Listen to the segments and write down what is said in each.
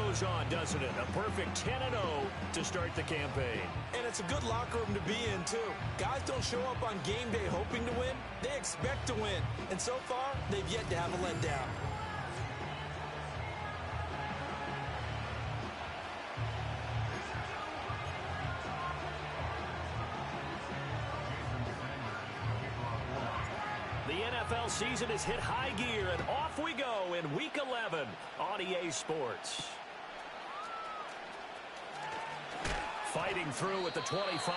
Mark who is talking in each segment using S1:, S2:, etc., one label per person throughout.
S1: goes on, doesn't it? A perfect 10-0 to start the campaign.
S2: And it's a good locker room to be in, too. Guys don't show up on game day hoping to win. They expect to win. And so far, they've yet to have a letdown.
S1: The NFL season has hit high gear, and off we go in Week 11 on EA Sports. Fighting through at the 25,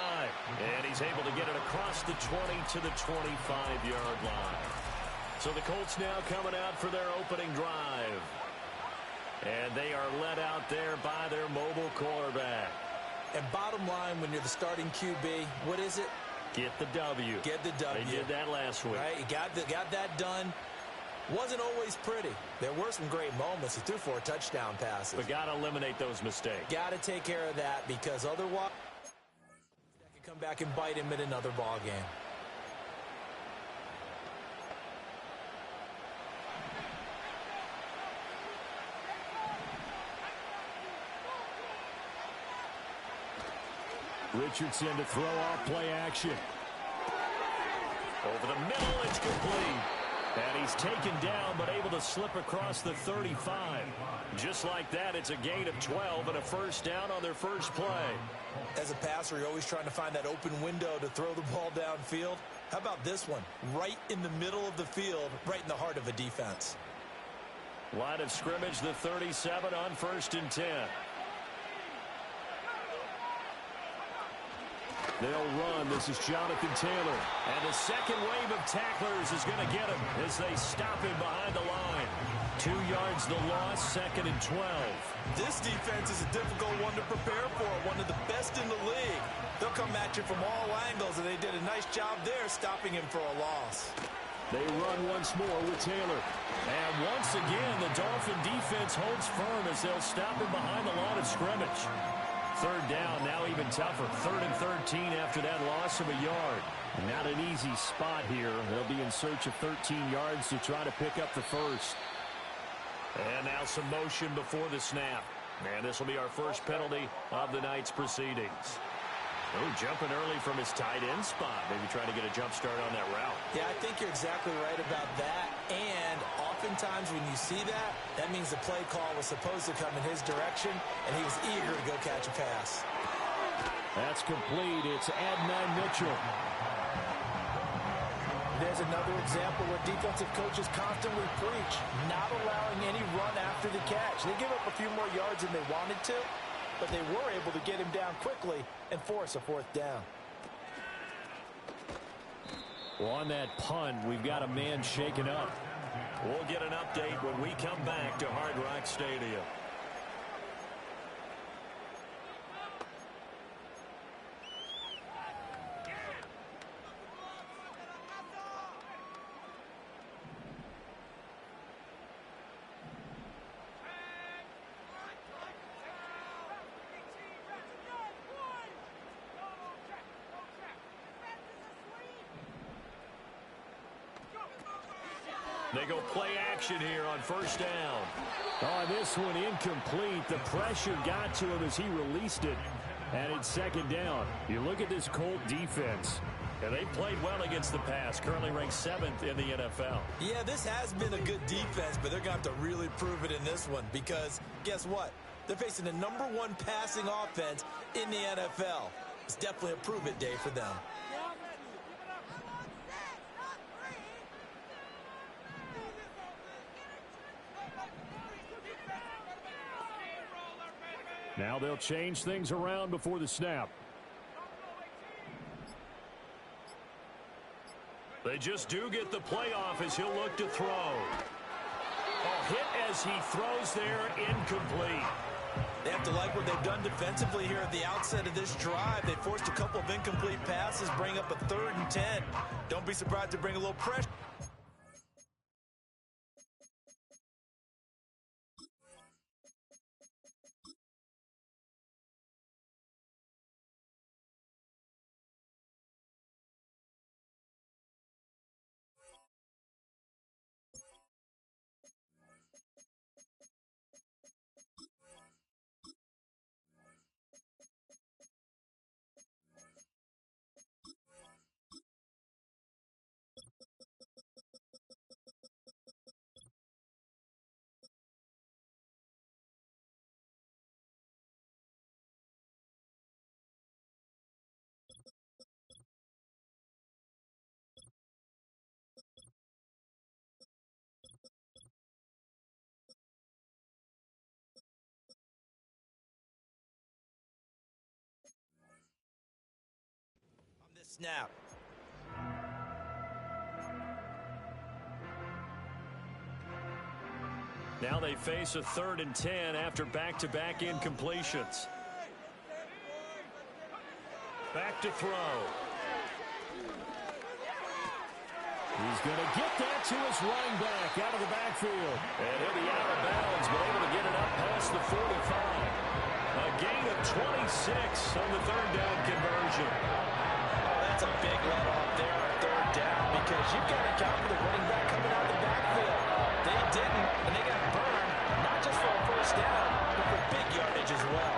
S1: and he's able to get it across the 20 to the 25-yard line. So the Colts now coming out for their opening drive. And they are led out there by their mobile quarterback.
S2: And bottom line, when you're the starting QB, what is it?
S1: Get the W.
S2: Get the W.
S1: They did that last week.
S2: Right, he got that done. Wasn't always pretty. There were some great moments. He threw 4 touchdown passes.
S1: But got to eliminate those mistakes.
S2: Got to take care of that, because otherwise that could come back and bite him in another ball game.
S1: Richardson to throw off play action. Over the middle, it's complete. And he's taken down, but able to slip across the 35. Just like that, it's a gain of 12 and a first down on their first play.
S2: As a passer, you're always trying to find that open window to throw the ball downfield. How about this one? Right in the middle of the field, right in the heart of a defense.
S1: Line of scrimmage, the 37 on 1st and 10. They'll run. This is Jonathan Taylor. And the second wave of tacklers is going to get him as they stop him behind the line. 2 yards the loss, 2nd and 12.
S2: This defense is a difficult one to prepare for, one of the best in the league. They'll come at you from all angles, and they did a nice job there stopping him for a loss.
S1: They run once more with Taylor. And once again, the Dolphin defense holds firm as they'll stop him behind the line of scrimmage. 3rd down, now even tougher. 3rd and 13 after that loss of a yard. Not an easy spot here. They'll be in search of 13 yards to try to pick up the first. And now some motion before the snap. And this will be our first penalty of the night's proceedings. Oh, jumping early from his tight end spot. Maybe trying to get a jump start on that route.
S2: Yeah, I think you're exactly right about that. And oftentimes when you see that, that means the play call was supposed to come in his direction, and he was eager to go catch a pass.
S1: That's complete. It's Adnan Mitchell.
S2: There's another example where defensive coaches constantly preach, not allowing any run after the catch. They give up a few more yards than they wanted to, but they were able to get him down quickly and force a 4th down.
S1: Well, on that punt, we've got a man shaken up. We'll get an update when we come back to Hard Rock Stadium. They go play action here on 1st down. On this one, incomplete. The pressure got to him as he released it. And it's 2nd down. You look at this Colt defense, and they played well against the pass. Currently ranked 7th in the NFL.
S2: Yeah, this has been a good defense, but they're going to have to really prove it in this one because guess what? They're facing the #1 passing offense in the NFL. It's definitely a prove-it day for them.
S1: Now they'll change things around before the snap. They just do get the playoff as he'll look to throw. Hit as he throws there, incomplete.
S2: They have to like what they've done defensively here at the outset of this drive. They forced a couple of incomplete passes, bring up a 3rd and 10. Don't be surprised to bring a little pressure. Snap.
S1: Now they face a 3rd and 10 after back-to-back incompletions. Back to throw. He's going to get that to his running back out of the backfield. And he'll be out of bounds, but able to get it up past the 45. A gain of 26 on the 3rd down conversion.
S2: Oh, that's a big let off there on 3rd down because you've got to account for the running back coming out of the backfield. They didn't, and they got burned, not just for a 1st down, but for big yardage as well.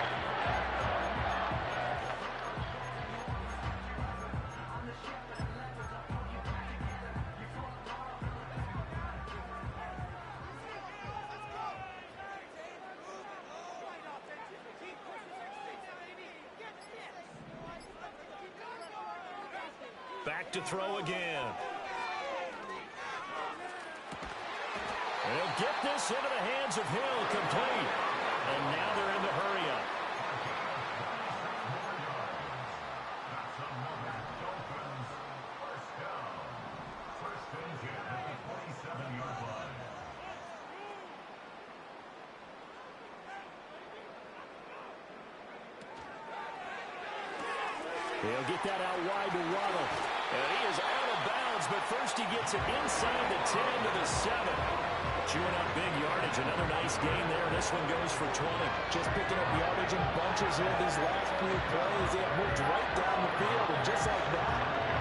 S1: Back to throw again. And he'll get this into the hands of Hill, complete. And now they're in the hurry up. He'll get that out wide to Waddle. And he is out of bounds, but first he gets it inside the 10 to the 7. Chewing up big yardage. Another nice gain there. This one goes for 20.
S2: Just picking up yardage in bunches here these last few plays. They have moved right down the field, and just like that,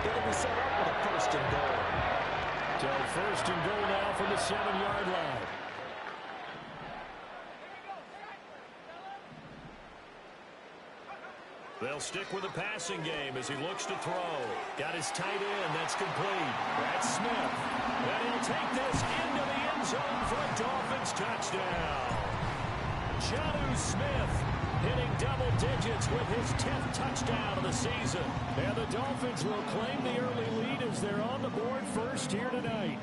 S2: they're going to be set up with a 1st and goal.
S1: So 1st and goal now from the 7-yard line. They'll stick with the passing game as he looks to throw. Got his tight end. That's complete. That's Smith. And he'll take this into the end zone for a Dolphins touchdown. Jonnu Smith hitting double digits with his 10th touchdown of the season. And the Dolphins will claim the early lead as they're on the board first here tonight.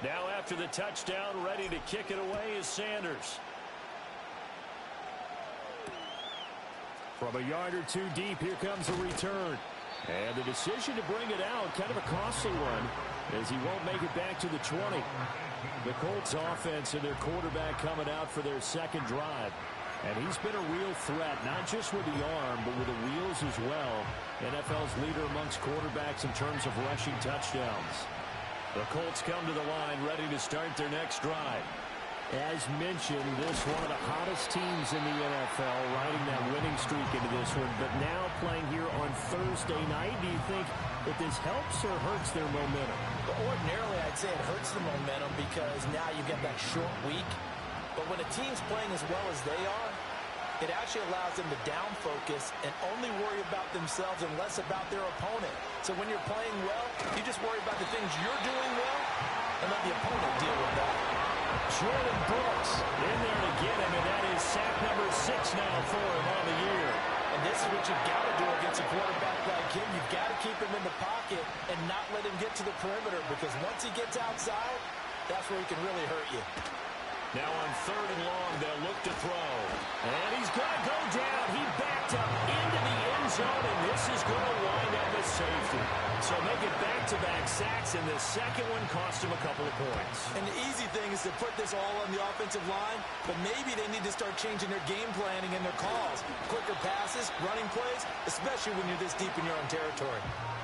S1: Now after the touchdown, ready to kick it away is Sanders. From a yard or two deep, here comes a return. And the decision to bring it out, kind of a costly one, as he won't make it back to the 20. The Colts offense and their quarterback coming out for their 2nd drive. And he's been a real threat, not just with the arm, but with the wheels as well. NFL's leader amongst quarterbacks in terms of rushing touchdowns. The Colts come to the line, ready to start their next drive. As mentioned, this one of the hottest teams in the NFL, riding that winning streak into this one, but now playing here on Thursday night. Do you think that this helps or hurts their momentum?
S2: Well, ordinarily, I'd say it hurts the momentum because now you've got that short week. But when a team's playing as well as they are, it actually allows them to down focus and only worry about themselves and less about their opponent. So when you're playing well, you just worry about the things you're doing well and let the opponent deal with that.
S1: Jordan Brooks in there to get him, and that is sack number 6 now for him on the year.
S2: And this is what you've got to do against a quarterback like him. You've got to keep him in the pocket and not let him get to the perimeter, because once he gets outside, that's where he can really hurt you.
S1: Now on 3rd and long, they'll look to throw. And he's going to go down. He backed up into the end zone, and this is going to wind up as safety. So make it back-to-back sacks, and the second one cost him a couple of points.
S2: And the easy thing is to put this all on the offensive line, but maybe they need to start changing their game planning and their calls. Quicker passes, running plays, especially when you're this deep in your own territory.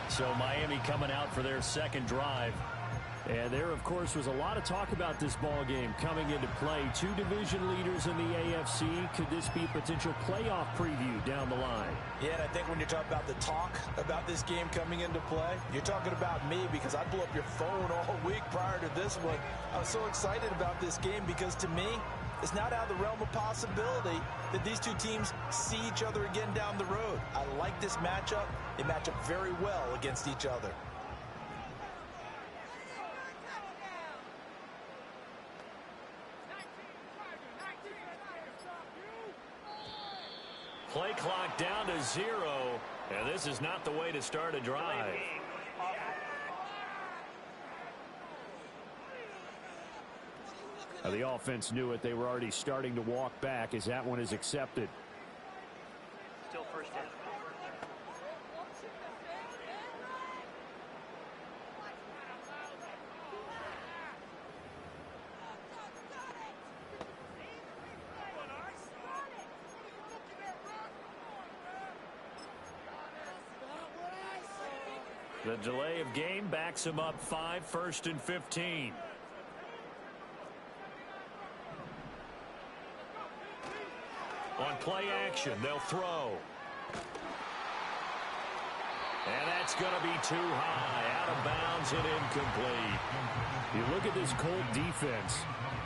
S1: So Miami coming out for their 2nd drive. And there, of course, was a lot of talk about this ball game coming into play. 2 division leaders in the AFC. Could this be a potential playoff preview down the line?
S2: Yeah, and I think when you're talking about the talk about this game coming into play, you're talking about me, because I blew up your phone all week prior to this one. I was so excited about this game because, to me, it's not out of the realm of possibility that these two teams see each other again down the road. I like this matchup. They match up very well against each other.
S1: Play clock down to 0, and this is not the way to start a drive. The offense knew it. They were already starting to walk back as that one is accepted.
S3: Still first down.
S1: The delay of game backs him up 5, 1st and 15. On play action, they'll throw. And that's going to be too high, out of bounds and incomplete. You look at this Colt defense,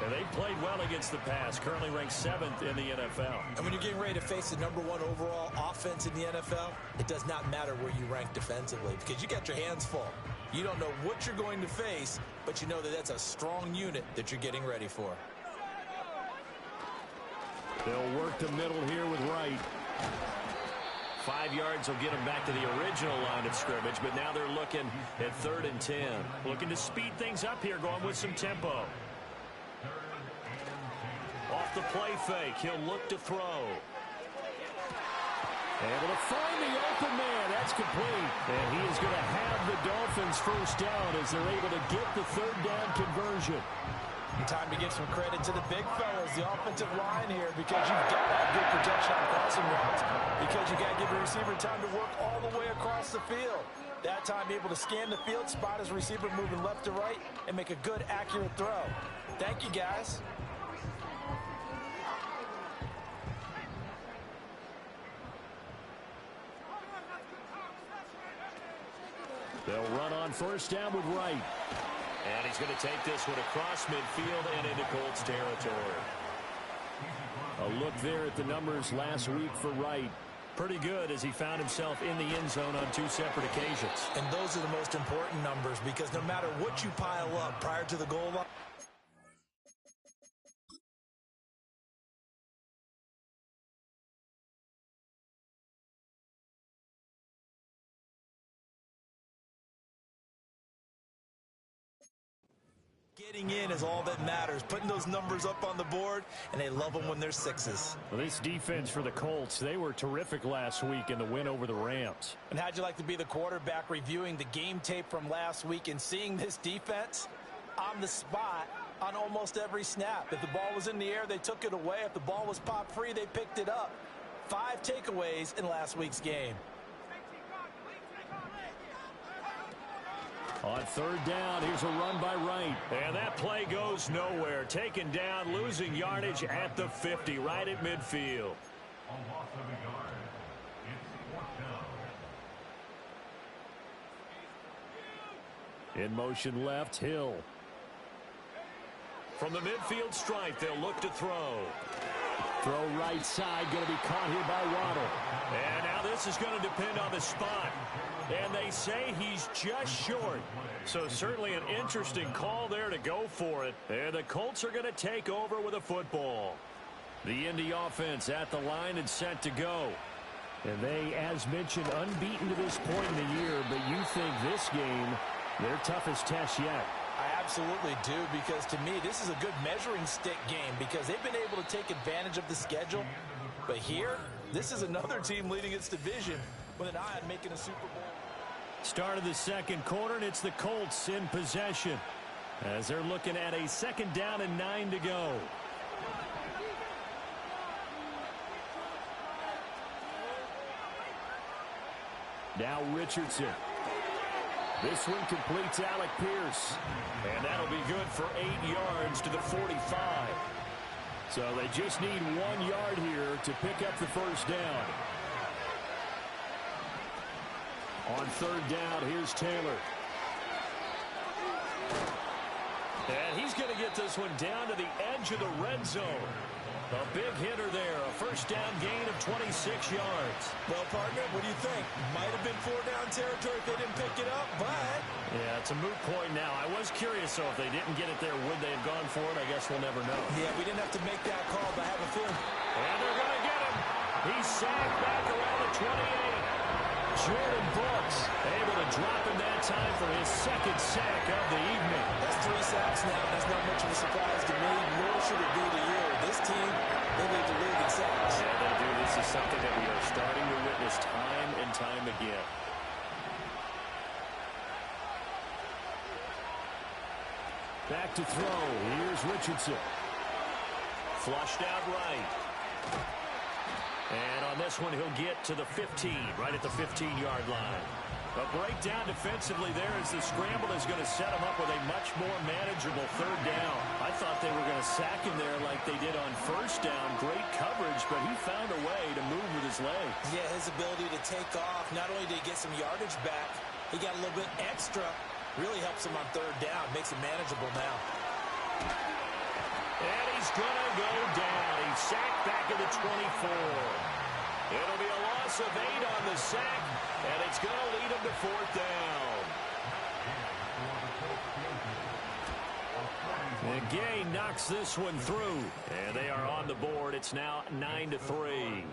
S1: and they played well against the pass, currently ranked 7th in the NFL.
S2: And when you're getting ready to face the #1 overall offense in the NFL, it does not matter where you rank defensively because you got your hands full. You don't know what you're going to face, but you know that that's a strong unit that you're getting ready for.
S1: They'll work the middle here with Wright. 5 yards will get them back to the original line of scrimmage, but now they're looking at 3rd and 10. Looking to speed things up here, going with some tempo. Off the play fake, he'll look to throw. Able to find the open man. That's complete. And he is going to have the Dolphins first down as they're able to get the 3rd down conversion.
S2: Time to give some credit to the big fellas, the offensive line here, because you've got to have good protection on crossing routes, because you got to give your receiver time to work all the way across the field. That time able to scan the field, spot his receiver moving left to right, and make a good, accurate throw. Thank you, guys.
S1: They'll run on first down with Wright. And he's going to take this one across midfield and into Colts territory. A look there at the numbers last week for Wright. Pretty good as he found himself in the end zone on 2 separate occasions.
S2: And those are the most important numbers because no matter what you pile up prior to the goal line, getting in is all that matters. Putting those numbers up on the board, and they love them when they're 6s.
S1: Well, this defense for the Colts, they were terrific last week in the win over the Rams.
S2: And how'd you like to be the quarterback reviewing the game tape from last week and seeing this defense on the spot on almost every snap? If the ball was in the air, they took it away. If the ball was pop free, they picked it up. 5 takeaways in last week's game.
S1: On 3rd down, here's a run by Wright. And that play goes nowhere. Taken down, losing yardage at the 50, right at midfield. In motion left, Hill. From the midfield stripe, they'll look to throw. Throw right side, going to be caught here by Waddle. And now this is going to depend on the spot. And they say he's just short. So certainly an interesting call there to go for it. And the Colts are going to take over with a football. The Indy offense at the line and set to go. And they, as mentioned, unbeaten to this point in the year. But you think this game, their toughest test yet?
S2: I absolutely do, because to me, this is a good measuring stick game because they've been able to take advantage of the schedule. But here, this is another team leading its division with an eye on making a Super Bowl.
S1: Start of the second quarter, and it's the Colts in possession as they're looking at a 2nd down and 9 to go. Now Richardson. This one completes Alec Pierce. And that'll be good for 8 yards to the 45. So they just need 1 yard here to pick up the first down. On 3rd down, here's Taylor. And he's going to get this one down to the edge of the red zone. A big hitter there, a first down gain of 26 yards.
S2: Well, partner, what do you think? Might have been 4-down territory if they didn't pick it up, but...
S1: Yeah, it's a moot point now. I was curious, so if they didn't get it there, would they have gone for it? I guess we'll never know.
S2: Yeah, we didn't have to make that call, but I have a feeling.
S1: And they're going to get him. He's sacked back around the 28. Jordan Brooks able to drop him that time for his second sack of the evening.
S2: That's 3 sacks now. That's not much of a surprise to me, nor should it be to you. This team, they lead the league in sacks.
S1: Yeah, they do. This is something that we are starting to witness time and time again. Back to throw. Here's Richardson. Flushed out right. And on this one, he'll get to the 15, right at the 15-yard line. A breakdown defensively there as the scramble is going to set him up with a much more manageable third down. I thought they were going to sack him there like they did on first down. Great coverage, but he found a way to move with his legs.
S2: Yeah, his ability to take off, not only did he get some yardage back, he got a little bit extra. Really helps him on third down, makes it manageable now.
S1: And he's going to go down. He's sacked back at the 24. It'll be a loss of 8 on the sack, and it's going to lead him to fourth down. And Gay knocks this one through, and they are on the board. It's now 9-3.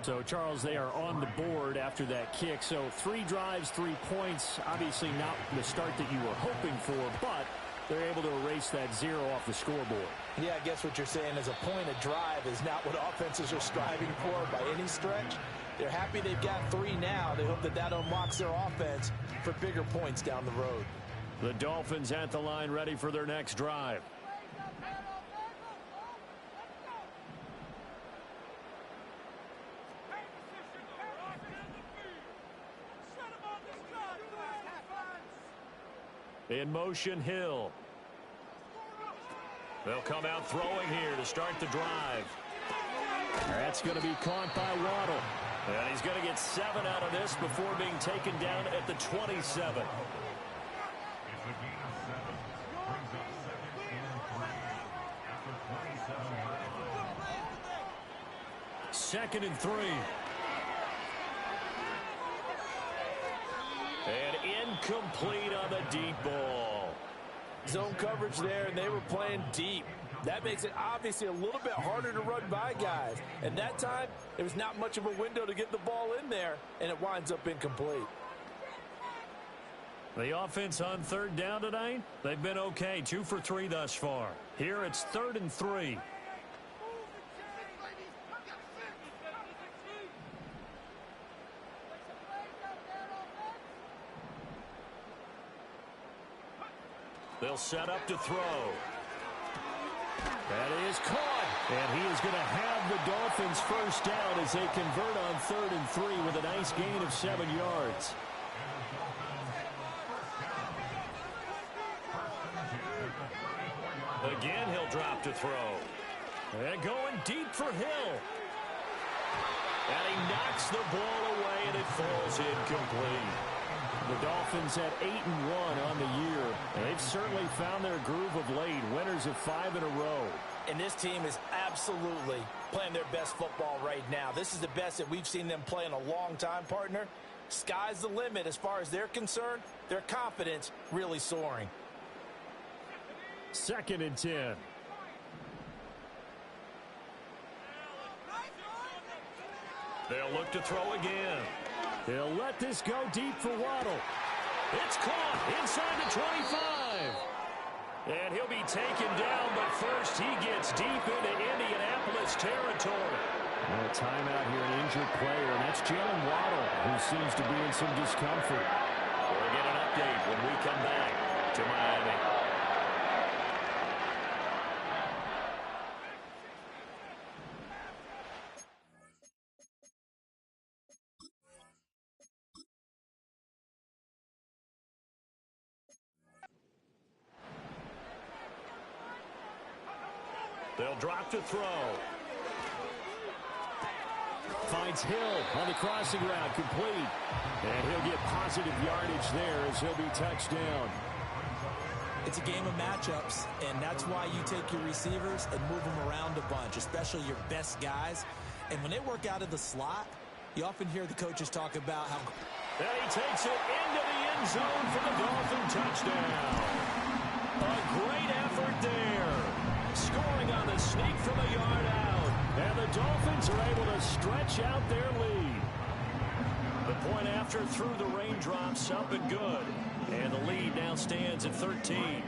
S1: So, Charles, they are on the board after that kick. So, 3 drives, 3 points. Obviously not the start that you were hoping for, but they're able to erase that 0 off the scoreboard.
S2: Yeah, I guess what you're saying is a point a drive is not what offenses are striving for by any stretch. They're happy they've got 3 now. They hope that that unlocks their offense for bigger points down the road.
S1: The Dolphins at the line ready for their next drive. In motion, Hill. They'll come out throwing here to start the drive. That's going to be caught by Waddle. And he's going to get 7 out of this before being taken down at the 27. Second and 3. And incomplete on the deep ball.
S2: Zone coverage there, and they were playing deep. That makes it obviously a little bit harder to run by guys. And that time, there was not much of a window to get the ball in there, and it winds up incomplete.
S1: The offense on third down tonight, they've been okay. 2 for 3 thus far. Here it's 3rd and 3. They'll set up to throw. That is caught. And he is going to have the Dolphins first down as they convert on 3rd and 3 with a nice gain of 7 yards. Again, he'll drop to throw. And going deep for Hill. And he knocks the ball away, and it falls incomplete. The Dolphins at 8-1 on the year. And they've certainly found their groove of late. Winners of 5 in a row.
S2: And this team is absolutely playing their best football right now. This is the best that we've seen them play in a long time, partner. Sky's the limit as far as they're concerned. Their confidence really soaring.
S1: 2nd and 10. They'll look to throw again. He'll let this go deep for Waddle. It's caught inside the 25. And he'll be taken down, but first he gets deep into Indianapolis territory. A timeout here, an injured player, and that's Jalen Waddle, who seems to be in some discomfort. We'll get an update when we come back to Miami. They'll drop to throw. Finds Hill on the crossing route, complete. And he'll get positive yardage there as he'll be touched down.
S2: It's a game of matchups, and that's why you take your receivers and move them around a bunch, especially your best guys. And when they work out of the slot, you often hear the coaches talk about how...
S1: And he takes it into the end zone for the Dolphin touchdown. A great effort there. Scoring on the sneak from a yard out. And the Dolphins are able to stretch out their lead. The point after through the raindrops, up and good. And the lead now stands at 13.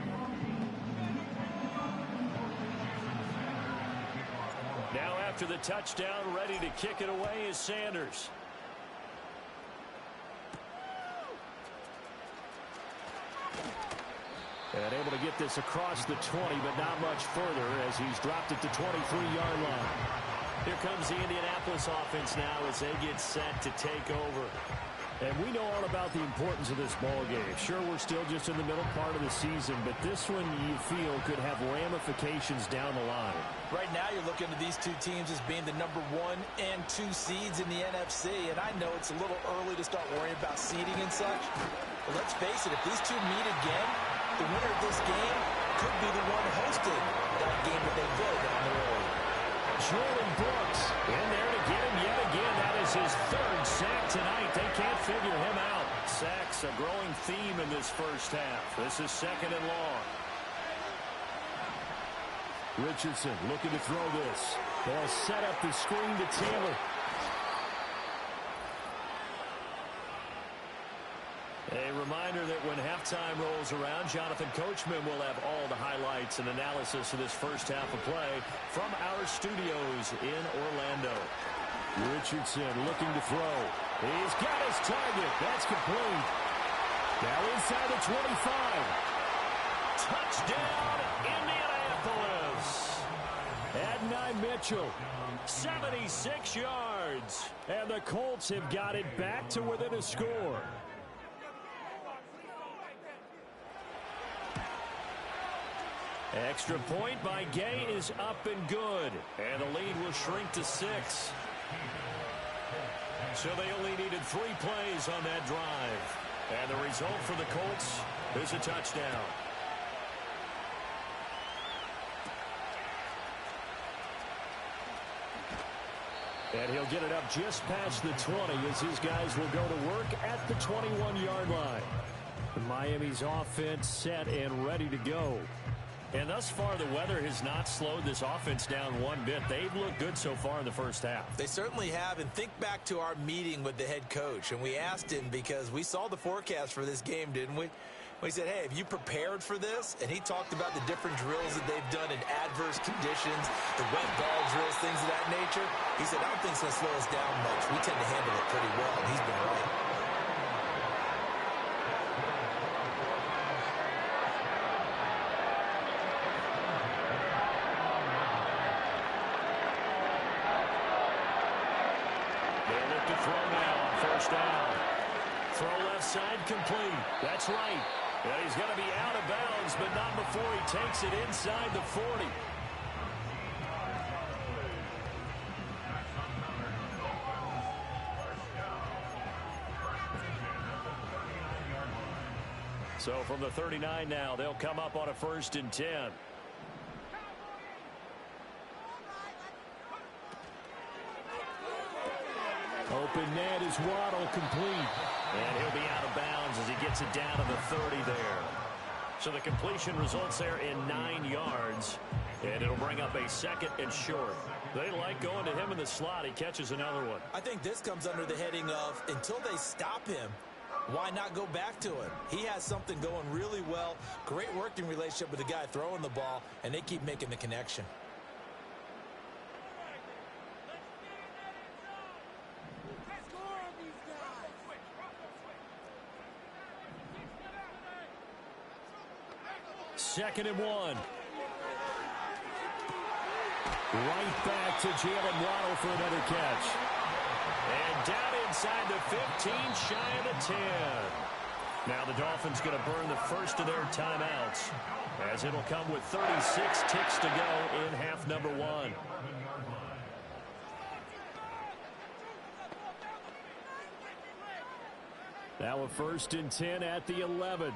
S1: Now after the touchdown, ready to kick it away is Sanders. And able to get this across the 20, but not much further as he's dropped it to 23-yard line. Here comes the Indianapolis offense now as they get set to take over. And we know all about the importance of this ball game. Sure, we're still just in the middle part of the season, but this one you feel could have ramifications down the line.
S2: Right now you're looking at these two teams as being the number 1 and 2 seeds in the NFC, and I know it's a little early to start worrying about seeding and such, but let's face it, if these two meet again, the winner of this game could be the one hosting that game that they go down the road.
S1: Jordan Brooks in there to get him yet again. That is his 3rd sack tonight. They can't figure him out. Sacks a growing theme in this first half. This is 2nd and long. Richardson looking to throw this. They'll set up the screen to Taylor. A reminder that when halftime rolls around, Jonathan Coachman will have all the highlights and analysis of this first half of play from our studios in Orlando. Richardson looking to throw. He's got his target. That's complete. Now inside the 25. Touchdown, Indianapolis. Adonai Mitchell, 76 yards. And the Colts have got it back to within a score. Extra point by Gay is up and good. And the lead will shrink to 6. So they only needed 3 plays on that drive. And the result for the Colts is a touchdown. And he'll get it up just past the 20 as his guys will go to work at the 21-yard line. Miami's offense set and ready to go. And thus far, the weather has not slowed this offense down one bit. They've looked good so far in the first half.
S2: They certainly have. And think back to our meeting with the head coach. And we asked him because we saw the forecast for this game, didn't we? We said, hey, have you prepared for this? And he talked about the different drills that they've done in adverse conditions, the wet ball drills, things of that nature. He said, I don't think it's going to slow us down much. We tend to handle it pretty well, and he's been right.
S1: Side complete. That's right. And he's going to be out of bounds, but not before he takes it inside the 40. So from the 39 now, they'll come up on a 1st and 10. Open net is Waddle complete. And he'll be out of bounds as he gets it down to the 30 there. So the completion results there in 9 yards. And it'll bring up a 2nd and short. They like going to him in the slot. He catches another one.
S2: I think this comes under the heading of until they stop him, why not go back to him? He has something going really well. Great working relationship with the guy throwing the ball, and they keep making the connection.
S1: Second and 1. Right back to Jalen Waddle for another catch. And down inside the 15, shy of the 10. Now the Dolphins going to burn the first of their timeouts, as it'll come with 36 ticks to go in half number 1. Now a 1st and 10 at the 11.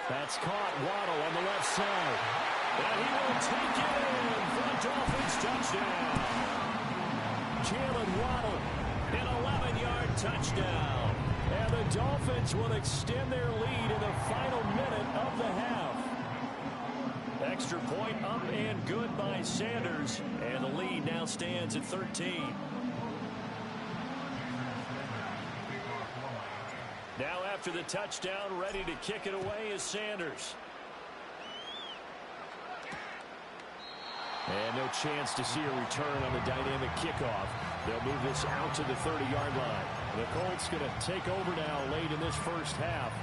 S1: That's caught. Waddle on the left side. And he will take it in for a Dolphins touchdown. Jalen Waddle, an 11-yard touchdown. And the Dolphins will extend their lead in the final minute of the half. extra point up and good by Sanders. And the lead now stands at 13. Now after the touchdown, ready to kick it away is Sanders. And no chance to see a return on the dynamic kickoff. They'll move this out to the 30-yard line. The Colts going to take over now late in this first half.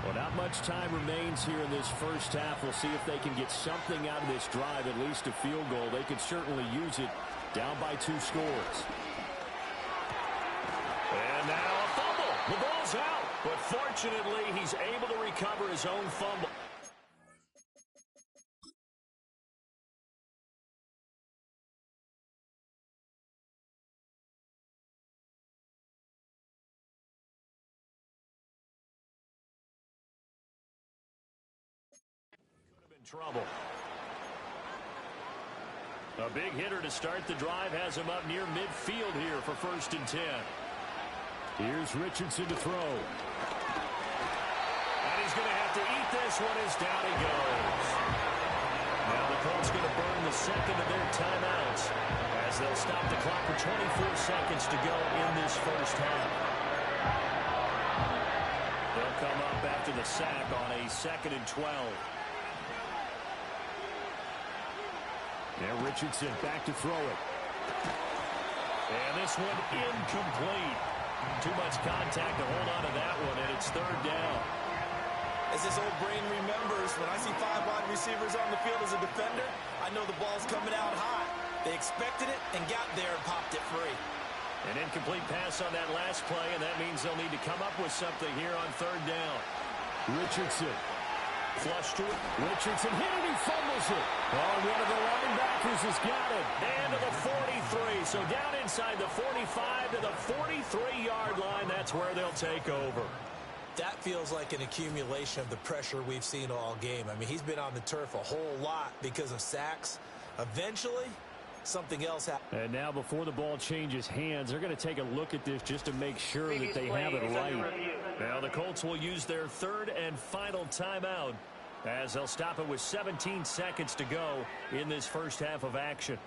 S1: Well, not much time remains here in this first half. We'll see if they can get something out of this drive, at least a field goal. They could certainly use it down by 2 scores. And now a fumble. The ball's out. But fortunately, he's able to recover his own fumble. Trouble. A big hitter to start the drive has him up near midfield here for 1st and 10. Here's Richardson to throw. And he's going to have to eat this one as down he goes. Now the Colts going to burn the second of their timeouts as they'll stop the clock with 24 seconds to go in this first half. They'll come up after the sack on a 2nd and 12. Now Richardson back to throw it. And this one incomplete. Too much contact to hold on to that one, and it's 3rd down.
S2: As this old brain remembers, when I see 5 wide receivers on the field as a defender, I know the ball's coming out high. They expected it and got there and popped it free.
S1: An incomplete pass on that last play, and that means they'll need to come up with something here on 3rd down. Richardson. Flush to it. Richardson hit it. He fumbles it. Oh, one of the linebackers has got it. And to the 43. So down inside the 45 to the 43-yard line. That's where they'll take over.
S2: That feels like an accumulation of the pressure we've seen all game. I mean, he's been on the turf a whole lot because of sacks. Eventually, something else happens.
S1: And now before the ball changes hands, they're going to take a look at this just to make sure that they have it right. Now the Colts will use their 3rd and final timeout as they'll stop it with 17 seconds to go in this first half of action.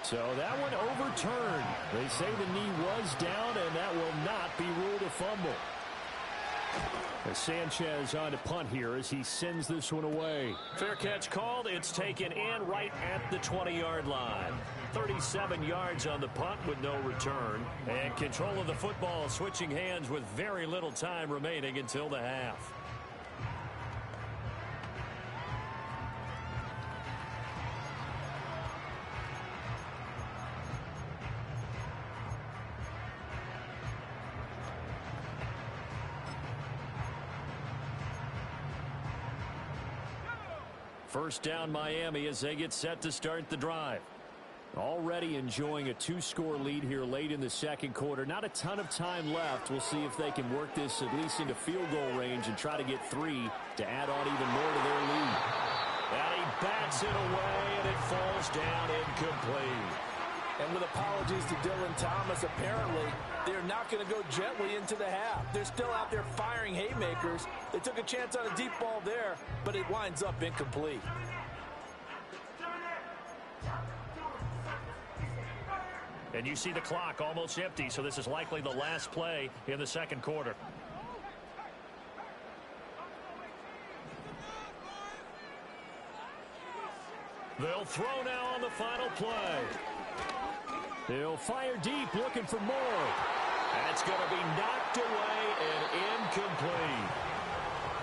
S1: So that one overturned. They say the knee was down, and that will not be ruled a fumble. As Sanchez on to punt here as he sends this one away. Fair catch called. It's taken in right at the 20-yard line. 37 yards on the punt with no return. And control of the football switching hands with very little time remaining until the half. First down Miami as they get set to start the drive. Already enjoying a 2-score lead here late in the second quarter. Not a ton of time left. We'll see if they can work this at least into field goal range and try to get 3 to add on even more to their lead. And he bats it away, and it falls down incomplete.
S2: And with apologies to Dylan Thomas, apparently they're not going to go gently into the half. They're still out there firing haymakers. They took a chance on a deep ball there, but it winds up incomplete.
S1: And you see the clock almost empty, so this is likely the last play in the second quarter. They'll throw now on the final play. They'll fire deep, looking for more. That's going to be knocked away and incomplete.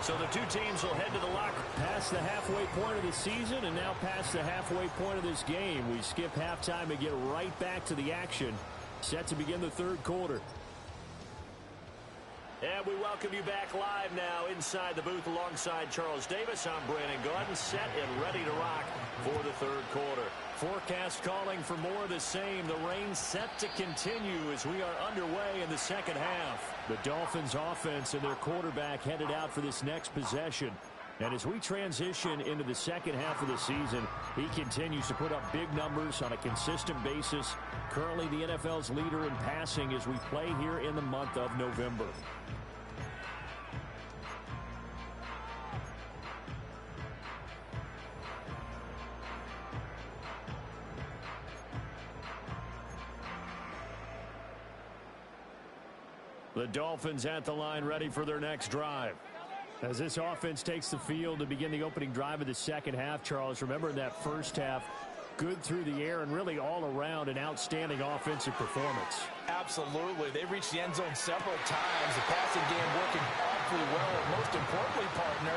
S1: So the two teams will head to the locker. Past the halfway point of the season and now past the halfway point of this game. We skip halftime and get right back to the action. Set to begin the third quarter. And we welcome you back live now inside the booth alongside Charles Davis. I'm Brandon Gordon, set and ready to rock for the third quarter. Forecast calling for more of the same. The rain set to continue as we are underway in the second half. The Dolphins offense and their quarterback headed out for this next possession. And as we transition into the second half of the season, he continues to put up big numbers on a consistent basis. Currently the NFL's leader in passing as we play here in the month of November. The Dolphins at the line, ready for their next drive. As this offense takes the field to begin the opening drive of the second half, Charles, remember in that first half, good through the air and really all around an outstanding offensive performance.
S2: Absolutely. They reached the end zone several times. The passing game working awfully well. And most importantly, partner,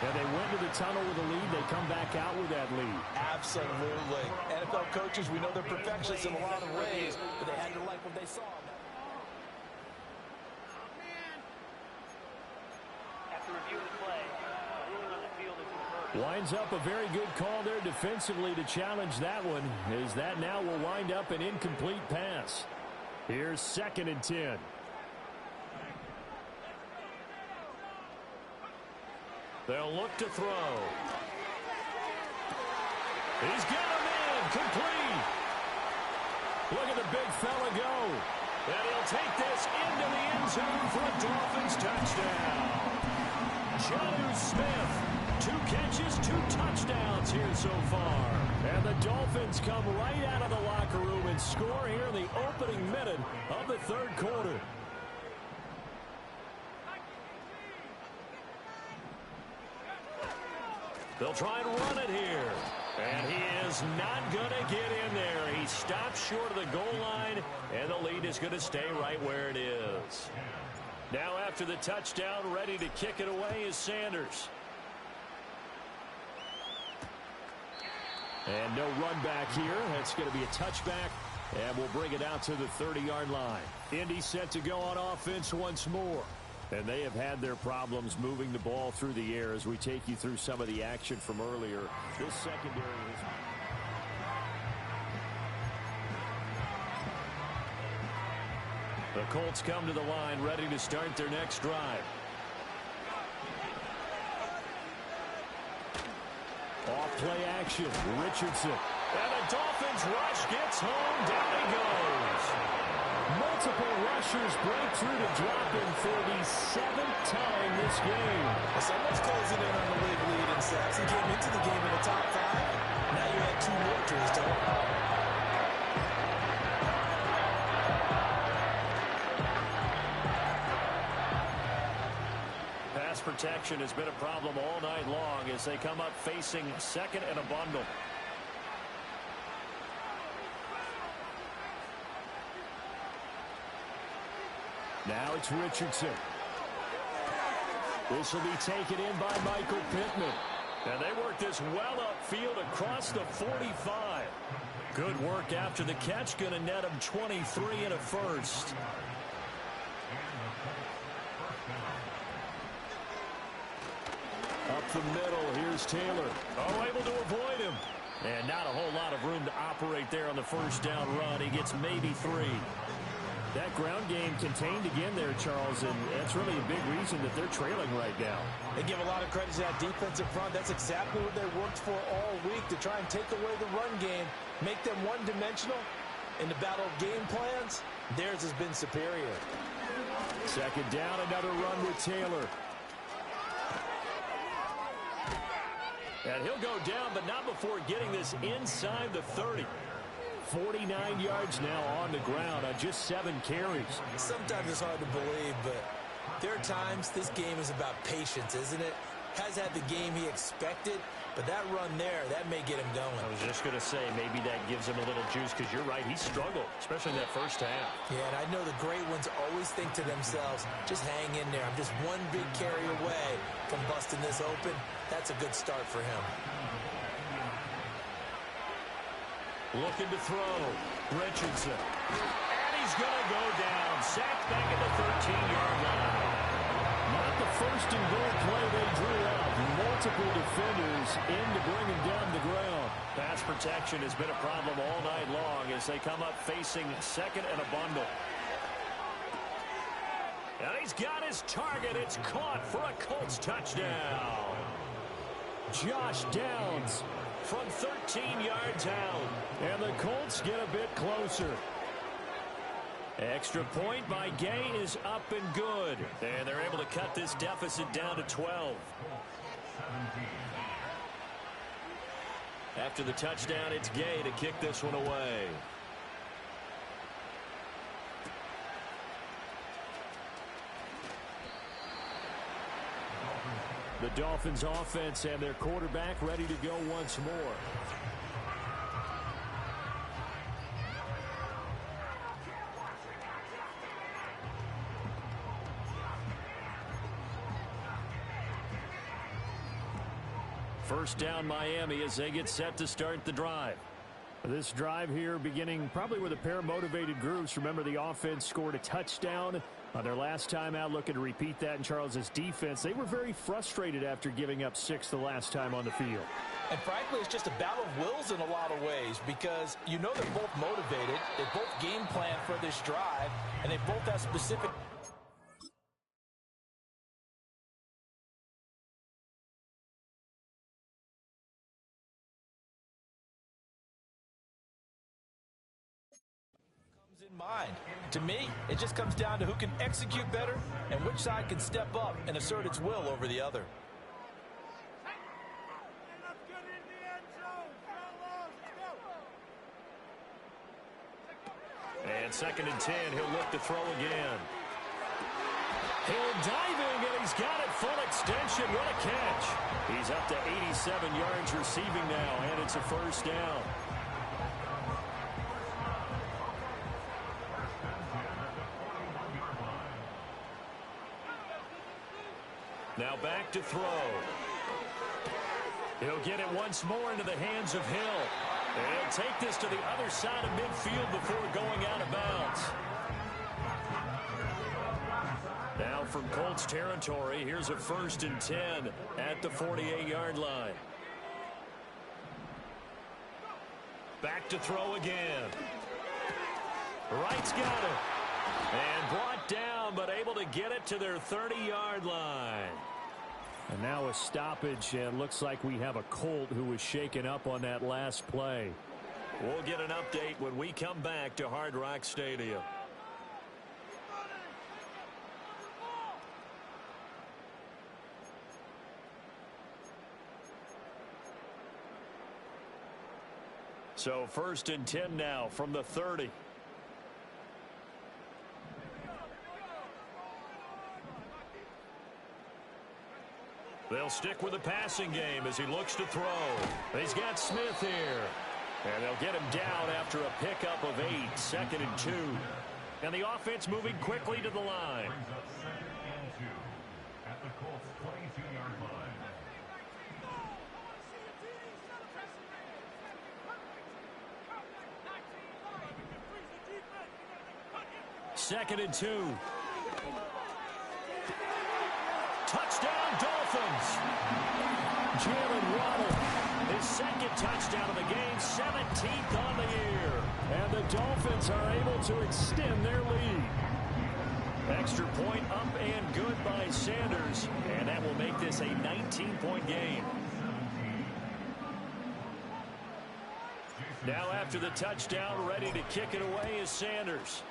S1: and they went to the tunnel with a lead. They come back out with that lead.
S2: Absolutely. NFL coaches, we know they're perfectionists in a lot of ways, but they had to like what they saw.
S3: After reviewing the play, the ruling on the field is reversed.
S1: Winds up a very good call there defensively to challenge that one, as that now will wind up an incomplete pass. Here's 2nd and 10. They'll look to throw. He's got him in. Complete. Look at the big fella go. And he'll take this into the end zone for a Dolphins touchdown. Jonnu Smith, 2 catches, 2 touchdowns here so far. And the Dolphins come right out of the locker room and score here in the opening minute of the 3rd quarter. They'll try and run it here. And he is not going to get in there. He stops short of the goal line, and the lead is going to stay right where it is. Now after the touchdown, ready to kick it away is Sanders. And no run back here. That's going to be a touchback, and we'll bring it out to the 30-yard line. Indy set to go on offense once more. And they have had their problems moving the ball through the air as we take you through some of the action from earlier. This secondary is... The Colts come to the line ready to start their next drive. Off play action. Richardson. And the Dolphins rush gets home. Down he goes. Multiple rushers break through to drop him for the 7th time this game.
S2: Someone's closing in on the league lead in sacks. He came into the game in the top 5. Now you add 2 more to his total.
S1: Pass protection has been a problem all night long as they come up facing 2nd and a bundle. Now it's Richardson. This will be taken in by Michael Pittman. And they work this well upfield across the 45. Good work after the catch. Going to net him 23 and a first. Up the middle, here's Taylor. Oh, able to avoid him. And not a whole lot of room to operate there on the first down run. He gets maybe 3. That ground game contained again there, Charles, and that's really a big reason that they're trailing right now.
S2: They give a lot of credit to that defensive front. That's exactly what they worked for all week, to try and take away the run game, make them one-dimensional. In the battle of game plans, theirs has been superior.
S1: 2nd down, another run with Taylor. And he'll go down, but not before getting this inside the 30. 49 yards now on the ground on just 7 carries.
S2: Sometimes it's hard to believe, but there are times this game is about patience, isn't it? Has had the game he expected, but that run there, that may get him going.
S1: I was just going to say, maybe that gives him a little juice, because you're right, he struggled, especially in that first half.
S2: Yeah, and I know the great ones always think to themselves, just hang in there. I'm just one big carry away from busting this open. That's a good start for him.
S1: Looking to throw. Richardson. And he's going to go down. Sacked back at the 13-yard line. Not the first and goal play they drew up. Multiple defenders in to bring him down the ground. Pass protection has been a problem all night long as they come up facing 2nd and a bundle. And he's got his target. It's caught for a Colts touchdown. Josh Downs from 13 yards out. And the Colts get a bit closer. Extra point by Gay is up and good. And they're able to cut this deficit down to 12. After the touchdown, it's Gay to kick this one away. The Dolphins offense and their quarterback ready to go once more. First down Miami as they get set to start the drive. This drive here beginning probably with a pair of motivated groups. Remember, the offense scored a touchdown on their last time out. Looking to repeat that in Charles's defense. They were very frustrated after giving up 6 the last time on the field.
S2: And frankly, it's just a battle of wills in a lot of ways because you know they're both motivated. They both game plan for this drive, and they both have specific in mind. To me, it just comes down to who can execute better and which side can step up and assert its will over the other.
S1: And 2nd and 10, he'll look to throw again. He'll diving, and he's got it full extension. What a catch. He's up to 87 yards receiving now, and it's a first down. Now back to throw. He'll get it once more into the hands of Hill. And he'll take this to the other side of midfield before going out of bounds. Now from Colts territory, here's a 1st and 10 at the 48-yard line. Back to throw again. Wright's got it. And brought down, but able to get it to their 30-yard line. And now a stoppage, and looks like we have a Colt who was shaken up on that last play. We'll get an update when we come back to Hard Rock Stadium. So 1st and 10 now from the 30. They'll stick with the passing game as he looks to throw. He's got Smith here. And they'll get him down after a pickup of 8, 2nd and 2. And the offense moving quickly to the line.
S4: At the Colts 22-yard line.
S1: 2nd and 2. Touchdown, Dolphins. Jalen Waddle, his 2nd touchdown of the game, 17th on the year. And the Dolphins are able to extend their lead. Extra point up and good by Sanders. And that will make this a 19-point game. Now after the touchdown, ready to kick it away is Sanders.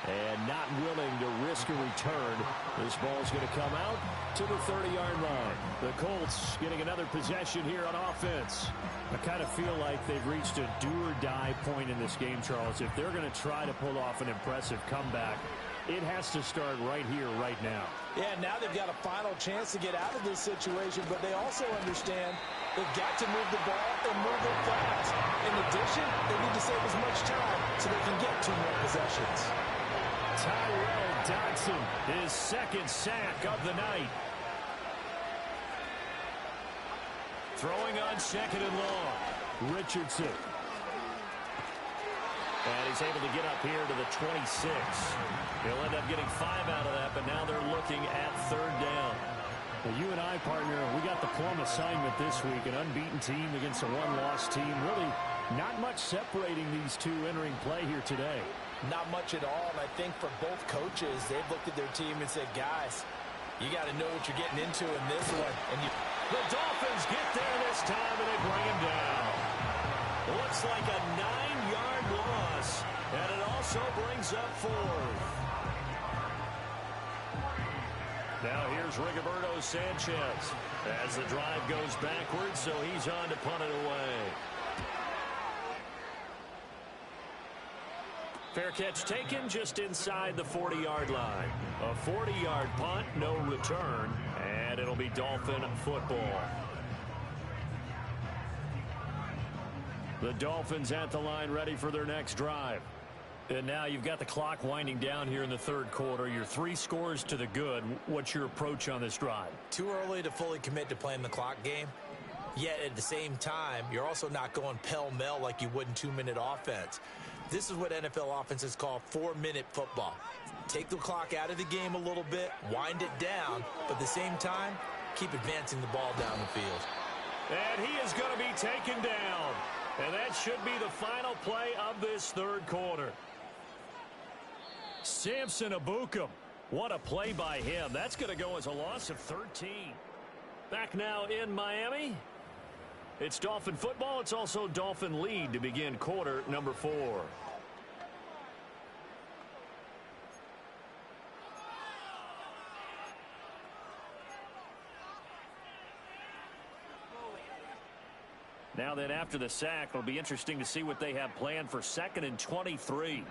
S1: And not willing to risk a return. This ball's going to come out to the 30-yard line. The Colts getting another possession here on offense. I kind of feel like they've reached a do-or-die point in this game, Charles. If they're going to try to pull off an impressive comeback, it has to start right here, right now.
S2: Yeah, now they've got a final chance to get out of this situation, but they also understand they've got to move the ball and move it fast. In addition, they need to save as much time so they can get 2 more possessions.
S1: Tyrell Dodson, his 2nd sack of the night. Throwing on 2nd and long. Richardson. And he's able to get up here to the 26. He'll end up getting 5 out of that, but now they're looking at 3rd down. Well, you and I, partner, we got the plum assignment this week. An unbeaten team against a 1-loss team. Really not much separating these two entering play here today.
S2: Not much at all, and I think for both coaches, they've looked at their team and said, guys, you got to know what you're getting into in this one. And
S1: the Dolphins get there this time, and they bring him down. Looks like a 9-yard loss, and it also brings up 4th. Now here's Rigoberto Sanchez as the drive goes backwards, so he's on to punt it away. Fair catch taken just inside the 40-yard line. A 40-yard punt, no return, and it'll be Dolphin football. The Dolphins at the line ready for their next drive. And now you've got the clock winding down here in the third quarter. You're 3 scores to the good. What's your approach on this drive?
S2: Too early to fully commit to playing the clock game. Yet at the same time, you're also not going pell-mell like you would in 2-minute offense. This is what NFL offenses call 4-minute football. Take the clock out of the game a little bit, wind it down, but at the same time, keep advancing the ball down the field.
S1: And he is going to be taken down. And that should be the final play of this third quarter. Samson Ebukam. What a play by him. That's going to go as a loss of 13. Back now in Miami. It's Dolphin football. It's also Dolphin lead to begin quarter number 4. Now then, after the sack, it'll be interesting to see what they have planned for 2nd and 23.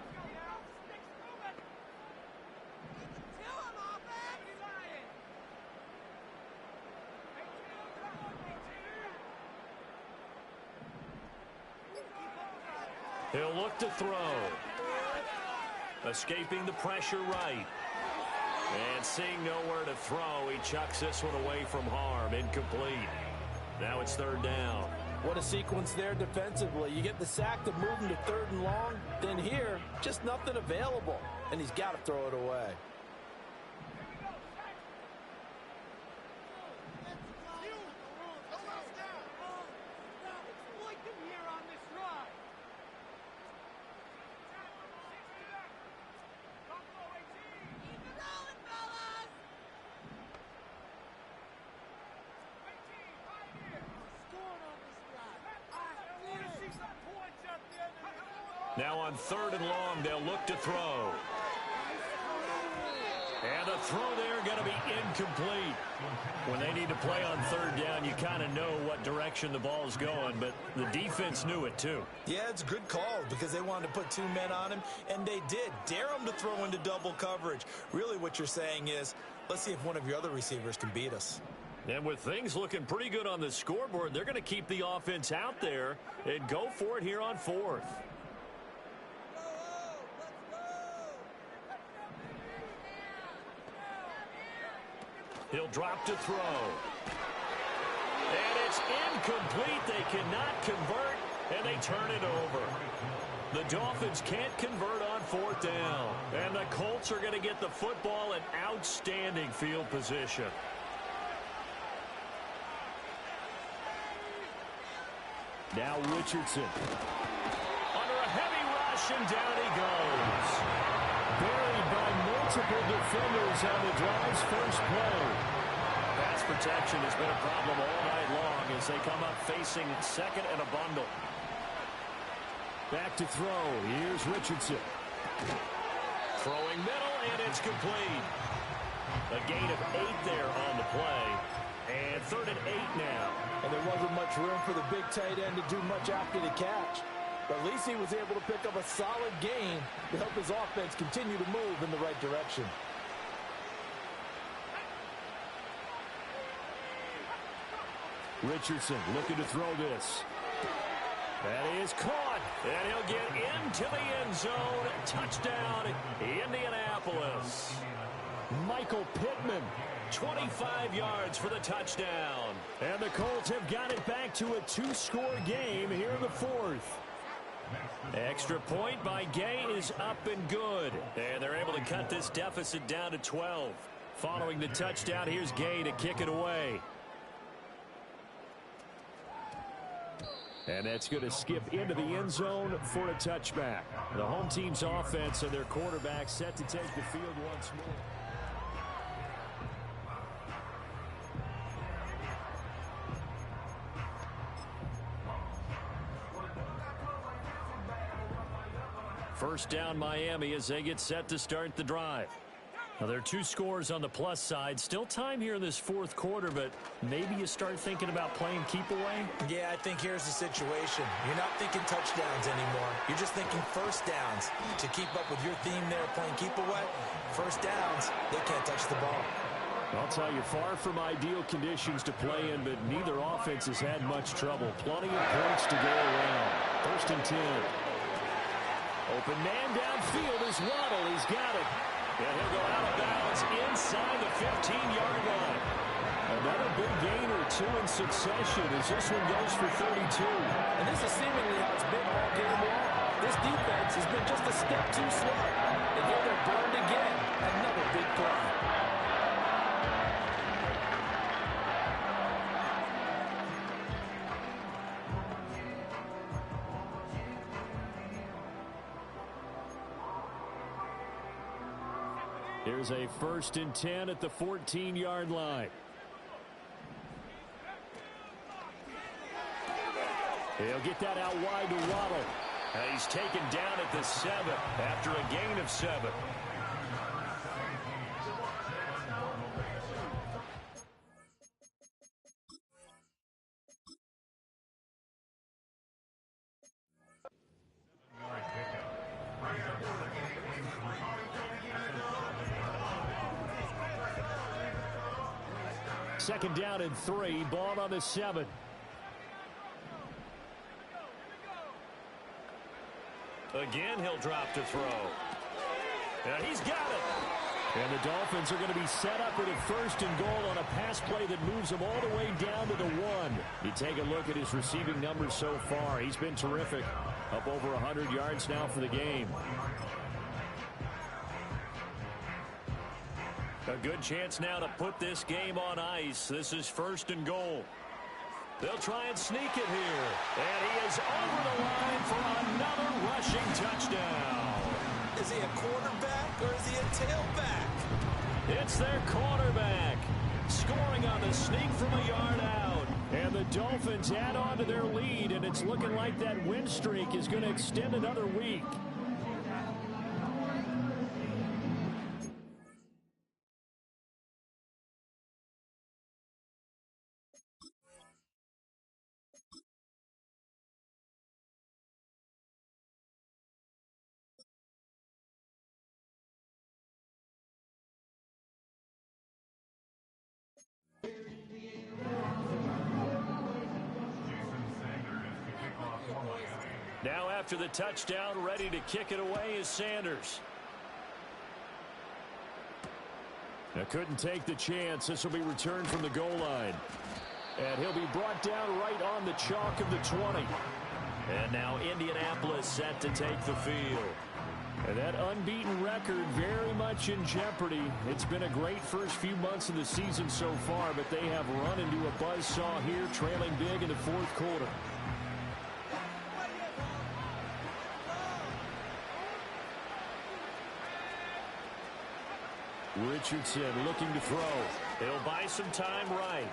S1: He'll look to throw. Escaping the pressure right. And seeing nowhere to throw, he chucks this one away from harm. Incomplete. Now it's 3rd down.
S2: What a sequence there defensively. You get the sack to move him to 3rd and long. Then here, just nothing available. And he's got to throw it away.
S1: Now on 3rd and long, they'll look to throw. And the throw there going to be incomplete. When they need to play on 3rd down, you kind of know what direction the ball is going, but the defense knew it too.
S2: Yeah, it's a good call because they wanted to put 2 men on him, and they did. Dare him to throw into double coverage. Really what you're saying is, let's see if one of your other receivers can beat us.
S1: And with things looking pretty good on the scoreboard, they're going to keep the offense out there and go for it here on 4th. He'll drop to throw. And it's incomplete. They cannot convert, and they turn it over. The Dolphins can't convert on 4th down. And the Colts are going to get the football in outstanding field position. Now Richardson. Under a heavy rush, and down he goes. Buried by multiple defenders on the drive's first play. Pass protection has been a problem all night long as they come up facing 2nd and a bundle. Back to throw. Here's Richardson. Throwing middle, and it's complete. A gain of 8 there on the play. And 3rd and 8 now.
S2: And there wasn't much room for the big tight end to do much after the catch. But at least he was able to pick up a solid gain to help his offense continue to move in the right direction.
S1: Richardson looking to throw this. That is caught. And he'll get into the end zone. Touchdown, Indianapolis. Michael Pittman, 25 yards for the touchdown. And the Colts have got it back to a 2-score game here in the 4th. Extra point by Gay is up and good. And they're able to cut this deficit down to 12. Following the touchdown, here's Gay to kick it away. And that's going to skip into the end zone for a touchback. The home team's offense and their quarterback set to take the field once more. First down Miami as they get set to start the drive. Well, there are two scores on the plus side. Still time here in this fourth quarter, but maybe you start thinking about playing keep away?
S2: Yeah, I think here's the situation. You're not thinking touchdowns anymore. You're just thinking first downs. To keep up with your theme there playing keep away, first downs, they can't touch the ball.
S1: I'll tell you, far from ideal conditions to play in, but neither offense has had much trouble. Plenty of points to go around. First and 10. Open man downfield is Waddle. He's got it. And he'll go out of bounds inside the 15-yard line. Another big gain or two in succession as this one goes for 32.
S2: And this is seemingly how it's been all game long. This defense has been just a step too slow. And here they're burned again. Another big play.
S1: Here's a first and 10 at the 14-yard line. He'll get that out wide to Waddle. He's taken down at the 7 after a gain of 7. Second down and 3, ball on the 7. Again, he'll drop to throw. And he's got it. And the Dolphins are going to be set up with a first and goal on a pass play that moves them all the way down to the 1. You take a look at his receiving numbers so far. He's been terrific. Up over 100 yards now for the game. A good chance now to put this game on ice. This is first and goal. They'll try and sneak it here. And he is over the line for another rushing touchdown.
S2: Is he a quarterback or is he a tailback?
S1: It's their quarterback. Scoring on the sneak from a yard out. And the Dolphins add on to their lead, and it's looking like that win streak is going to extend another week. Now after the touchdown, ready to kick it away is Sanders. Now couldn't take the chance. This will be returned from the goal line. And he'll be brought down right on the chalk of the 20. And now Indianapolis set to take the field. And that unbeaten record very much in jeopardy. It's been a great first few months of the season so far, but they have run into a buzzsaw here, trailing big in the fourth quarter. Richardson looking to throw. He'll buy some time right.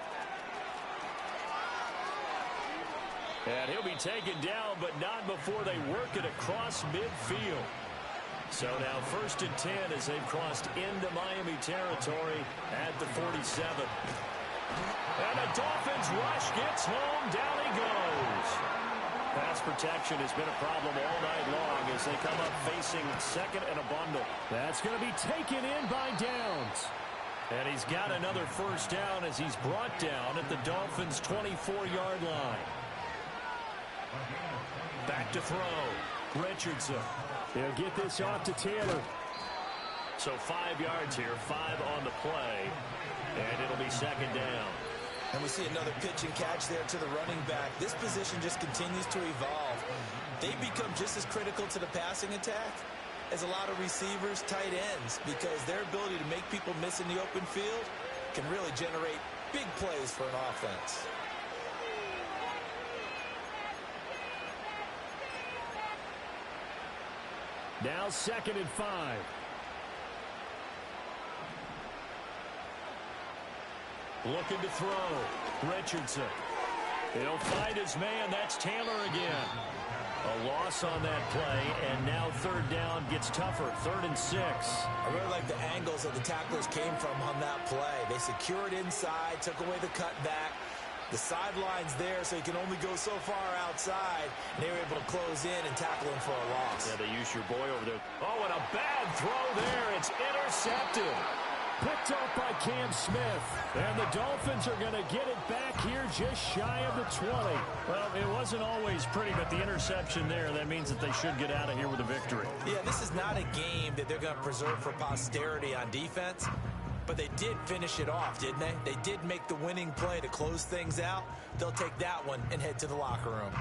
S1: And he'll be taken down, but not before they work it across midfield. So now first and 10 as they've crossed into Miami territory at the 47. And the Dolphins rush gets home. Down he goes. Pass protection has been a problem all night long as they come up facing second and a bundle. That's going to be taken in by Downs. And he's got another first down as he's brought down at the Dolphins' 24-yard line. Back to throw. Richardson. He'll get this off to Taylor. So 5 yards here, 5 on the play. And it'll be second down.
S2: And we see another pitch and catch there to the running back. This position just continues to evolve. They become just as critical to the passing attack as a lot of receivers, tight ends, because their ability to make people miss in the open field can really generate big plays for an offense.
S1: Now second and 5. Looking to throw. Richardson. He'll find his man. That's Taylor again. A loss on that play, and now third down gets tougher. 3rd and 6.
S2: I really like the angles that the tacklers came from on that play. They secured inside, took away the cutback. The sideline's there, so he can only go so far outside, and they were able to close in and tackle him for a loss.
S1: Yeah, they used your boy over there. Oh, and a bad throw there. It's intercepted. Picked up by Cam Smith. And the Dolphins are going to get it back here just shy of the 20. Well, it wasn't always pretty, but the interception there, that means that they should get out of here with a victory.
S2: Yeah, this is not a game that they're going to preserve for posterity on defense. But they did finish it off, didn't they? They did make the winning play to close things out. They'll take that one and head to the locker room.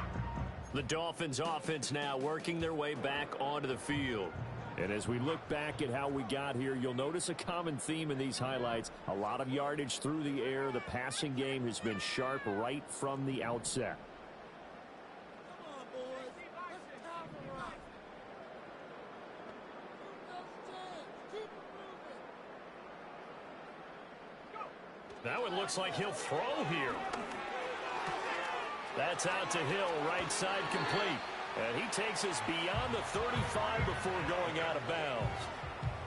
S1: The Dolphins offense now working their way back onto the field. And as we look back at how we got here, you'll notice a common theme in these highlights. A lot of yardage through the air. The passing game has been sharp right from the outset. Now it looks like he'll throw here. That's out to Hill, right side complete. And he takes us beyond the 35 before going out of bounds.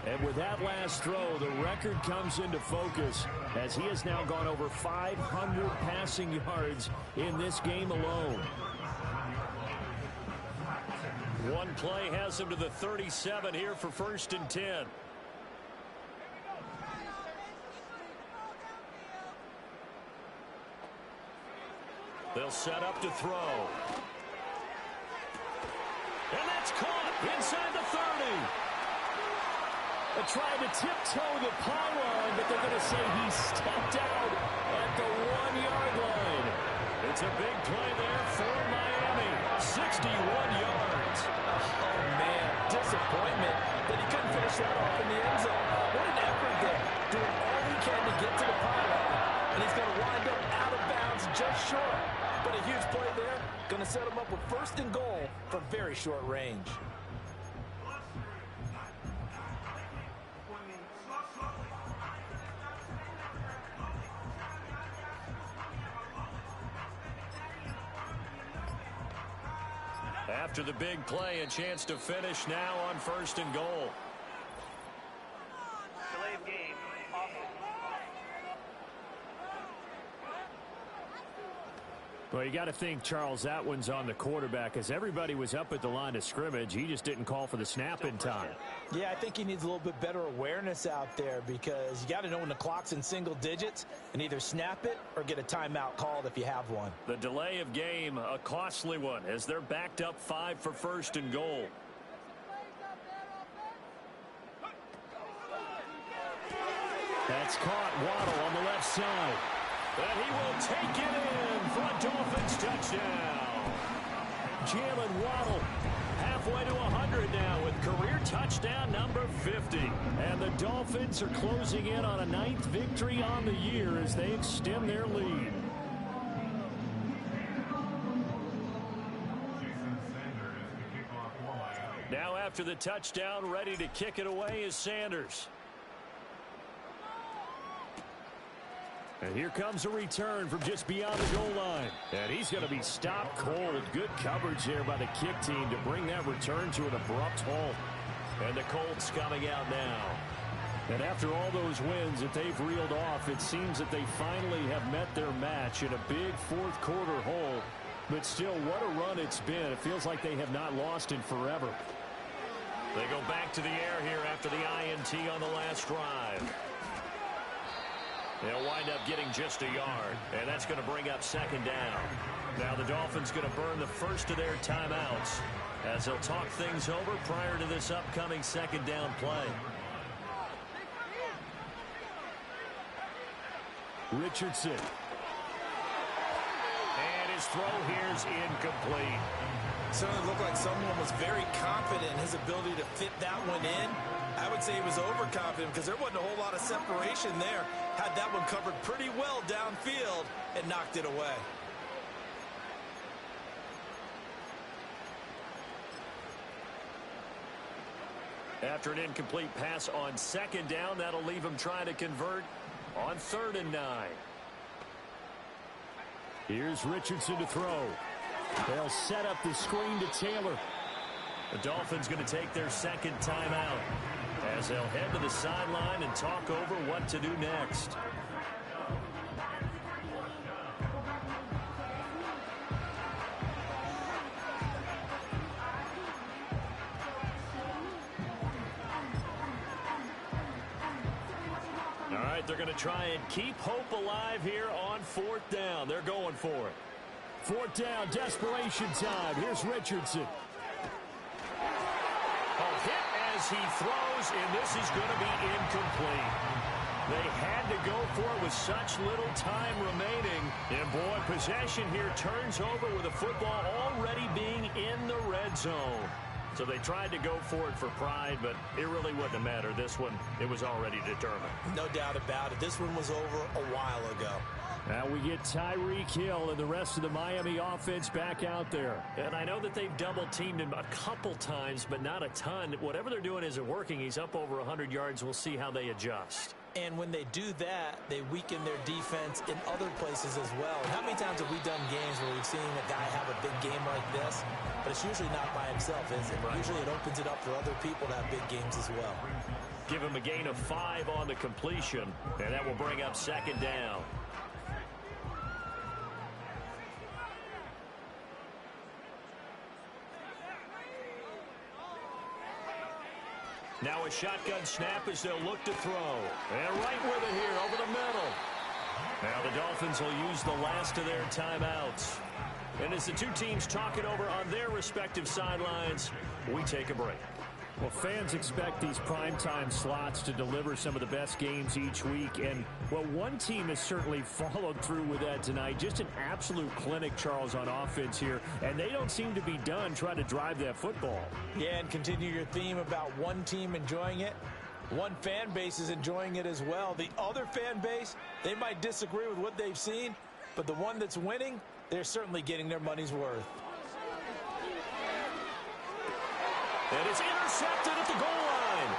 S1: And with that last throw, the record comes into focus as he has now gone over 500 passing yards in this game alone. One play has him to the 37 here for 1st and 10. They'll set up to throw. And that's caught inside the 30. They tried to tiptoe the pylon, but they're going to say he stepped out at the 1-yard line. It's a big play there for Miami. 61 yards.
S2: Oh, man, disappointment that he couldn't finish that off in the end zone. What an effort there, doing all he can to get to the pylon. And he's going to wind up out of bounds just short. But a huge play there, going to set him up with 1st and goal from very short range.
S1: After the big play, a chance to finish now on 1st and goal.
S3: Delay of game.
S1: Well, you got to think, Charles, that one's on the quarterback as everybody was up at the line of scrimmage. He just didn't call for the snap in time.
S2: Yeah, I think he needs a little bit better awareness out there because you got to know when the clock's in single digits and either snap it or get a timeout called if you have one.
S1: The delay of game, a costly one as they're backed up 5 for 1st and goal. That's caught. Waddle on the left side. And he will take it in for a Dolphins touchdown. Jalen Waddle halfway to 100 now with career touchdown number 50. And the Dolphins are closing in on a 9th victory on the year as they extend their lead. Now after the touchdown, ready to kick it away is Sanders. And here comes a return from just beyond the goal line. And he's going to be stopped cold. Good coverage there by the kick team to bring that return to an abrupt halt. And the Colts coming out now. And after all those wins that they've reeled off, it seems that they finally have met their match in a big 4th quarter hole. But still, what a run it's been. It feels like they have not lost in forever. They go back to the air here after the INT on the last drive. They'll wind up getting just a yard, and that's going to bring up 2nd down. Now the Dolphins going to burn the first of their timeouts as they'll talk things over prior to this upcoming 2nd down play. Richardson. And his throw here's incomplete.
S2: Certainly looked like someone was very confident in his ability to fit that one in. I would say he was overconfident because there wasn't a whole lot of separation there. Had that one covered pretty well downfield and knocked it away.
S1: After an incomplete pass on 2nd down, that'll leave him trying to convert on 3rd and 9. Here's Richardson to throw. They'll set up the screen to Taylor. The Dolphins going to take their second timeout as they'll head to the sideline and talk over what to do next. All right, they're going to try and keep hope alive here on fourth down. They're going for it. Fourth down, desperation time. Here's Richardson. Hit as he throws, and this is going to be incomplete. They had to go for it with such little time remaining. And, boy, possession here turns over with the football already being in the red zone. So they tried to go for it for pride, but it really wouldn't have mattered. This one, it was already determined.
S2: No doubt about it. This one was over a while ago.
S1: Now we get Tyreek Hill and the rest of the Miami offense back out there. And I know that they've double-teamed him a couple times, but not a ton. Whatever they're doing isn't working. He's up over 100 yards. We'll see how they adjust.
S2: And when they do that, they weaken their defense in other places as well. How many times have we done games where we've seen a guy have a big game like this? But it's usually not by himself, is it? Right. Usually it opens it up for other people to have big games as well.
S1: Give him a gain of 5 on the completion, and that will bring up second down. Now a shotgun snap as they'll look to throw. And right with it here over the middle. Now the Dolphins will use the last of their timeouts. And as the two teams talk it over on their respective sidelines, we take a break. Well, fans expect these primetime slots to deliver some of the best games each week. And, well, one team has certainly followed through with that tonight. Just an absolute clinic, Charles, on offense here. And they don't seem to be done trying to drive that football.
S2: Yeah, and continue your theme about one team enjoying it. One fan base is enjoying it as well. The other fan base, they might disagree with what they've seen, but the one that's winning, they're certainly getting their money's worth.
S1: And it's intercepted at the goal line.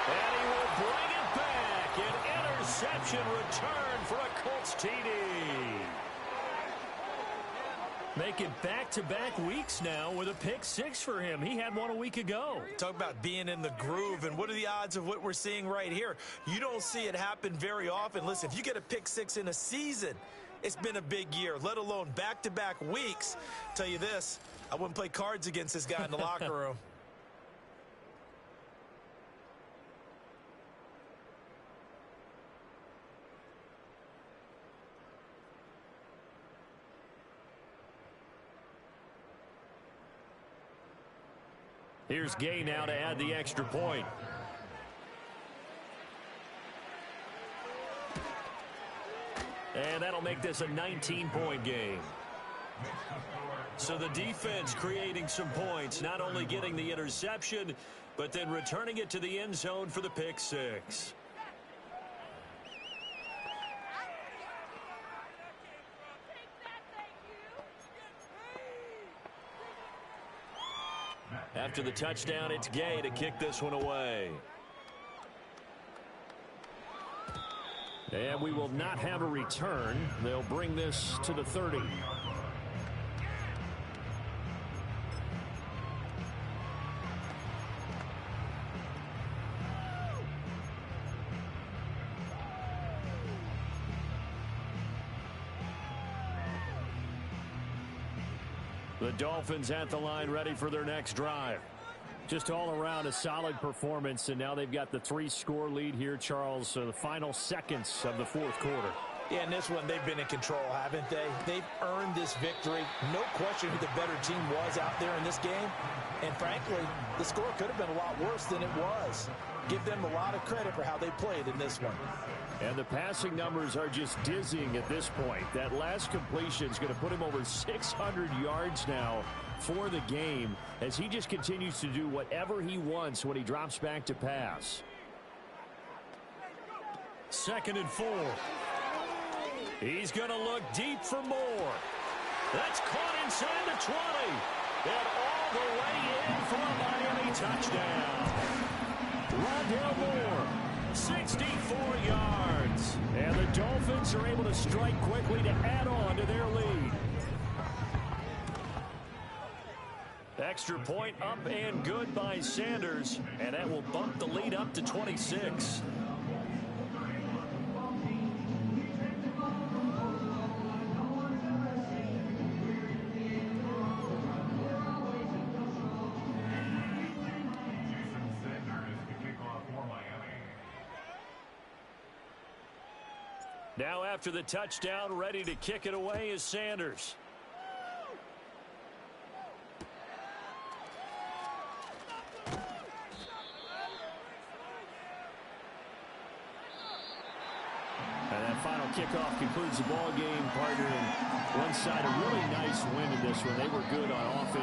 S1: And he will bring it back. An interception return for a Colts TD. Making back-to-back weeks now with a pick 6 for him. He had one a week ago.
S2: Talk about being in the groove, and what are the odds of what we're seeing right here? You don't see it happen very often. Listen, if you get a pick 6 in a season, it's been a big year, let alone back-to-back weeks. Tell you this, I wouldn't play cards against this guy in the locker room.
S1: Here's Gay now to add the extra point. And that'll make this a 19-point game. So the defense creating some points, not only getting the interception, but then returning it to the end zone for the pick 6. After the touchdown, it's Gay to kick this one away. And we will not have a return. They'll bring this to the 30. The Dolphins at the line, ready for their next drive. Just all around a solid performance, and now they've got the 3-score lead here, Charles. So the final seconds of the fourth quarter.
S2: Yeah, in this one, they've been in control, haven't they? They've earned this victory. No question who the better team was out there in this game. And frankly, the score could have been a lot worse than it was. Give them a lot of credit for how they played in this one.
S1: And the passing numbers are just dizzying at this point. That last completion is going to put him over 600 yards now for the game as he just continues to do whatever he wants when he drops back to pass. 2nd and 4. He's going to look deep for more. That's caught inside the 20. And all the way in for a Miami touchdown. Gilmore, 64 yards. And the Dolphins are able to strike quickly to add on to their lead. Extra point up and good by Sanders, and that will bump the lead up to 26. Now after the touchdown, ready to kick it away is Sanders. And that final kickoff concludes the ball game, partner. And one side, a really nice win in this one. They were good on offense.